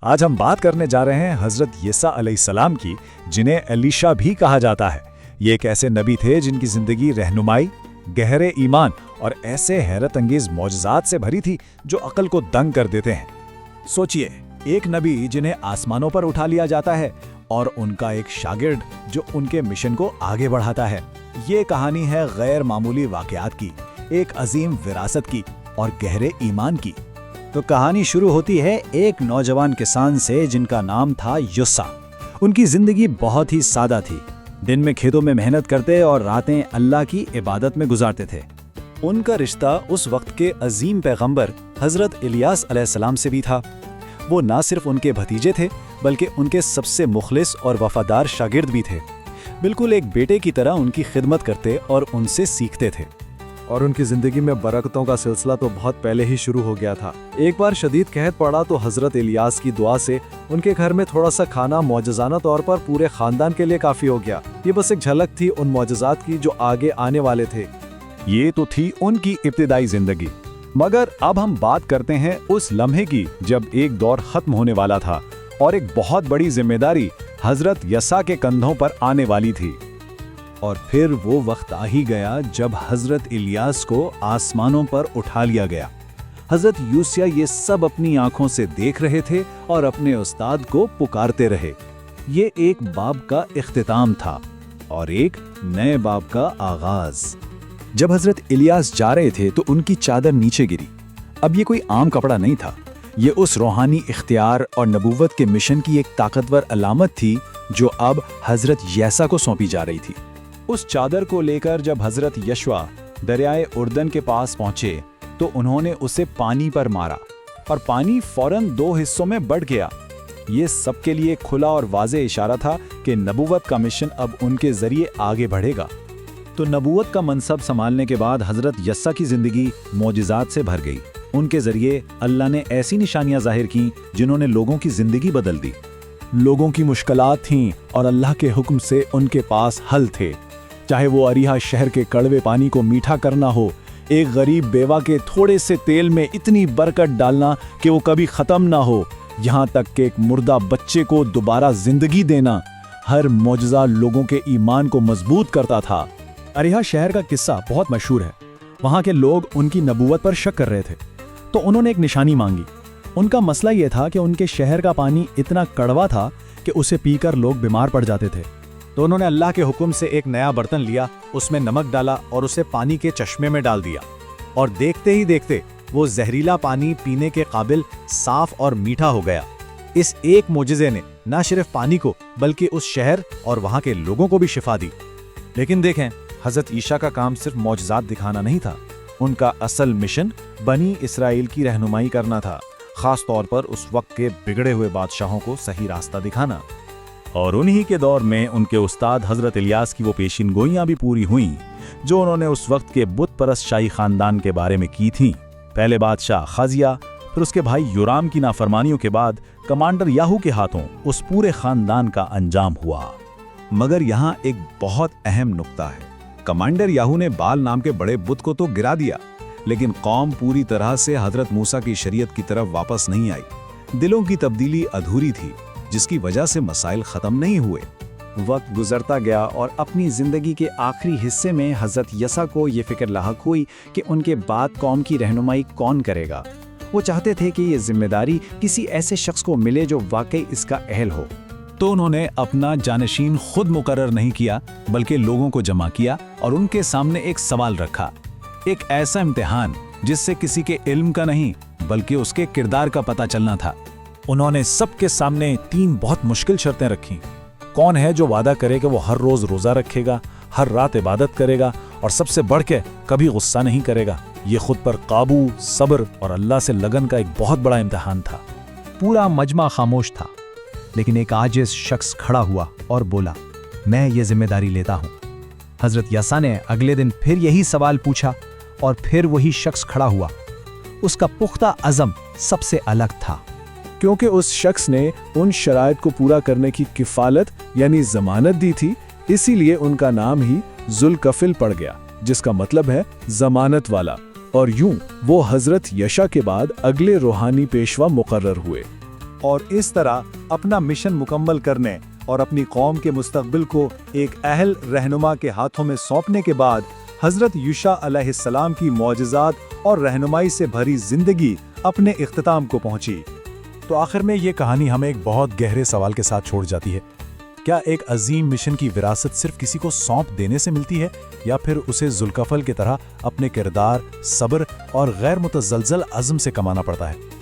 آج ہم بات کرنے جا رہے ہیں حضرت یسوع علیہ السلام کی، جنہیں الیشا بھی کہا جاتا ہے۔ یہ ایک ایسے نبی تھے جن کی زندگی رہنمائی، گہرے ایمان اور ایسے حیرت انگیز معجزات سے بھری تھی جو عقل کو دنگ کر دیتے ہیں۔ سوچئے، ایک نبی جنہیں آسمانوں پر اٹھا لیا جاتا ہے اور ان کا ایک شاگرد جو ان کے مشن کو آگے بڑھاتا ہے۔ یہ کہانی ہے غیر معمولی واقعات کی، ایک عظیم وراثت کی اور گہرے ایمان کی۔ تو کہانی شروع ہوتی ہے ایک نوجوان کسان سے جن کا نام تھا یسوع۔ ان کی زندگی بہت ہی سادہ تھی، دن میں کھیتوں میں محنت کرتے اور راتیں اللہ کی عبادت میں گزارتے تھے۔ ان کا رشتہ اس وقت کے عظیم پیغمبر حضرت الیاس علیہ السلام سے بھی تھا۔ وہ نہ صرف ان کے بھتیجے تھے بلکہ ان کے سب سے مخلص اور وفادار شاگرد بھی تھے۔ بالکل ایک بیٹے کی طرح ان کی خدمت کرتے اور ان سے سیکھتے تھے۔ اور ان کی زندگی میں برکتوں کا سلسلہ تو بہت پہلے ہی شروع ہو گیا تھا۔ ایک بار شدید قحط پڑا تو حضرت الیاس کی دعا سے ان کے گھر میں تھوڑا سا کھانا معجزانہ طور پر پورے خاندان کے لیے کافی ہو گیا۔ یہ بس ایک جھلک تھی ان معجزات کی جو آگے آنے والے تھے۔ یہ تو تھی ان کی ابتدائی زندگی، مگر اب ہم بات کرتے ہیں اس لمحے کی جب ایک دور ختم ہونے والا تھا اور ایک بہت بڑی ذمہ داری حضرت یسوع کے کندھوں پر آنے والی تھی۔ اور پھر وہ وقت آ ہی گیا جب حضرت الیاس کو آسمانوں پر اٹھا لیا گیا۔ حضرت یوسیہ یہ سب اپنی آنکھوں سے دیکھ رہے تھے اور اپنے استاد کو پکارتے رہے۔ یہ ایک باب کا اختتام تھا اور ایک نئے باب کا آغاز۔ جب حضرت الیاس جا رہے تھے تو ان کی چادر نیچے گری۔ اب یہ کوئی عام کپڑا نہیں تھا، یہ اس روحانی اختیار اور نبوت کے مشن کی ایک طاقتور علامت تھی جو اب حضرت یسوع کو سونپی جا رہی تھی۔ اس چادر کو لے کر جب حضرت یشوع دریائے اردن کے پاس پہنچے تو انہوں نے اسے پانی پر مارا اور پانی فوراً 2 حصوں میں بٹ گیا۔ یہ سب کے لیے کھلا اور واضح اشارہ تھا کہ نبوت کا مشن اب ان کے ذریعے آگے بڑھے گا۔ تو نبوت کا منصب سنبھالنے کے بعد حضرت یسوع کی زندگی معجزات سے بھر گئی۔ ان کے ذریعے اللہ نے ایسی نشانیاں ظاہر کیں جنہوں نے لوگوں کی زندگی بدل دی۔ لوگوں کی مشکلات تھیں اور اللہ کے حکم سے ان کے پاس حل تھے، چاہے وہ اریحا شہر کے کڑوے پانی کو میٹھا کرنا ہو، ایک غریب بیوہ کے تھوڑے سے تیل میں اتنی برکت ڈالنا کہ وہ کبھی ختم نہ ہو، یہاں تک کہ ایک مردہ بچے کو دوبارہ زندگی دینا۔ ہر معجزہ لوگوں کے ایمان کو مضبوط کرتا تھا۔ اریحا شہر کا قصہ بہت مشہور ہے۔ وہاں کے لوگ ان کی نبوت پر شک کر رہے تھے، تو انہوں نے ایک نشانی مانگی۔ ان کا مسئلہ یہ تھا کہ ان کے شہر کا پانی اتنا کڑوا تھا کہ اسے پی کر لوگ بیمار پڑ جاتے تھے۔ تو انہوں نے اللہ کے حکم سے ایک نیا برتن لیا، اس میں نمک ڈالا اور اسے پانی کے چشمے میں ڈال دیا، اور دیکھتے ہی دیکھتے وہ زہریلا پانی پینے کے قابل صاف اور میٹھا ہو گیا۔ اس ایک معجزے نے نہ صرف پانی کو بلکہ اس شہر اور وہاں کے لوگوں کو بھی شفا دی۔ لیکن دیکھیں، حضرت عیسیٰ کا کام صرف معجزات دکھانا نہیں تھا۔ ان کا اصل مشن بنی اسرائیل کی رہنمائی کرنا تھا، خاص طور پر اس وقت کے بگڑے ہوئے بادشاہوں کو صحیح راستہ دکھانا۔ اور انہی کے دور میں ان کے استاد حضرت الیاس کی وہ پیشین گوئیاں بھی پوری ہوئیں جو انہوں نے اس وقت کے بت پرست شاہی خاندان کے بارے میں کی تھیں۔ پہلے بادشاہ خازیہ، پھر اس کے بھائی یورام کی نافرمانیوں کے بعد کمانڈر یاہو کے ہاتھوں اس پورے خاندان کا انجام ہوا۔ مگر یہاں ایک بہت اہم نقطہ ہے۔ کمانڈر یاہو نے بال نام کے بڑے بت کو تو گرا دیا، لیکن قوم پوری طرح سے حضرت موسیٰ کی شریعت کی طرف واپس نہیں آئی۔ دلوں کی تبدیلی ادھوری تھی، جس کی وجہ سے مسائل ختم نہیں ہوئے۔ وقت گزرتا گیا اور اپنی زندگی کے آخری حصے میں حضرت یسوع کو یہ فکر لاحق ہوئی کہ ان کے بعد قوم کی رہنمائی کون کرے گا۔ وہ چاہتے تھے کہ یہ ذمہ داری کسی ایسے شخص کو ملے جو واقعی اس کا اہل ہو۔ تو انہوں نے اپنا جانشین خود مقرر نہیں کیا بلکہ لوگوں کو جمع کیا اور ان کے سامنے ایک سوال رکھا، ایک ایسا امتحان جس سے کسی کے علم کا نہیں بلکہ اس کے کردار کا پتہ چلنا تھا۔ انہوں نے سب کے سامنے 3 بہت مشکل شرطیں رکھیں۔ کون ہے جو وعدہ کرے کہ وہ ہر روز روزہ رکھے گا، ہر رات عبادت کرے گا اور سب سے بڑھ کے کبھی غصہ نہیں کرے گا؟ یہ خود پر قابو، صبر اور اللہ سے لگن کا ایک بہت بڑا امتحان تھا۔ پورا مجمع خاموش تھا، لیکن ایک عاجز شخص کھڑا ہوا اور بولا، میں یہ ذمہ داری لیتا ہوں۔ حضرت یسوع نے اگلے دن پھر یہی سوال پوچھا اور پھر وہی شخص کھڑا ہوا۔ اس کا پختہ عزم سب سے الگ تھا، کیونکہ اس شخص نے ان شرائط کو پورا کرنے کی کفالت یعنی ضمانت دی تھی، اسی لیے ان کا نام ہی ذوالکفل پڑ گیا، جس کا مطلب ہے ضمانت والا۔ اور یوں وہ حضرت یشع کے بعد اگلے روحانی پیشوا مقرر ہوئے۔ اور اس طرح اپنا مشن مکمل کرنے اور اپنی قوم کے مستقبل کو ایک اہل رہنما کے ہاتھوں میں سونپنے کے بعد حضرت یوشع علیہ السلام کی معجزات اور رہنمائی سے بھری زندگی اپنے اختتام کو پہنچی۔ تو آخر میں یہ کہانی ہمیں ایک بہت گہرے سوال کے ساتھ چھوڑ جاتی ہے۔ کیا ایک عظیم مشن کی وراثت صرف کسی کو سونپ دینے سے ملتی ہے، یا پھر اسے ذوالکفل کی طرح اپنے کردار، صبر اور غیر متزلزل عزم سے کمانا پڑتا ہے؟